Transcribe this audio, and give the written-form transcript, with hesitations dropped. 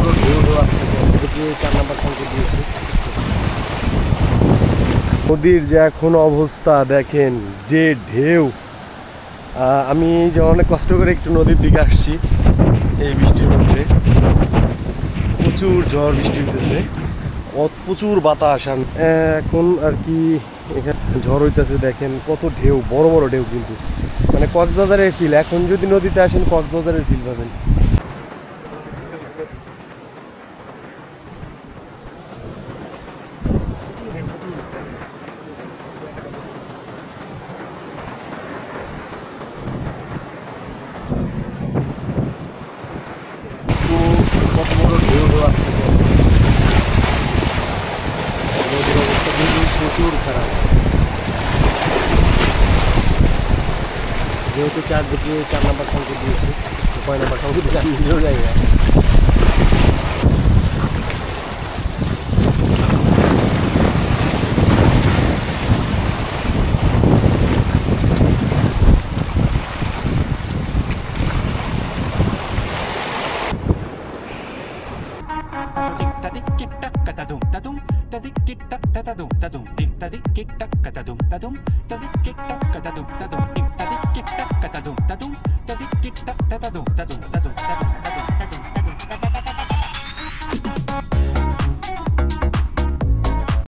বড় ঢেউ ঢেউ আসতেছে, এদিকে 4 নাম্বার সংকেত দিয়েছে। নদীর যে এখন অবস্থা দেখেন, যে ঢেউ। আমি যে অনেক কষ্ট করে একটু নদীর দিকে আসছি এই বৃষ্টির মধ্যে। প্রচুর ঝড় বৃষ্টি হইতেছে, প্রচুর বাতাস। এখন আর কি এখানে ঝড় হইতেছে, দেখেন কত ঢেউ, বড় বড় ঢেউ। কিন্তু মানে কক্সবাজারের ফিল, এখন যদি নদীতে আসেন কক্সবাজারের ফিল পাবেন। কত বড় ঢেউ ঢেউ আসতেছে, নদীর অবস্থা কিন্তু প্রচুর খারাপ। যেহেতু চারদিকে 4 নাম্বার সংকেত দিয়েছে, 5 নাম্বার সংকেত আমি নিজেও যাই না। Tadik kit tak katadum tadum tadik kit tak tatadum tadum dim tadik kit tak katadum tadum tadik kit tak katadum tadum dim tadik kit tak katadum tadum tadik kit tak tatadum tadum tadum tadum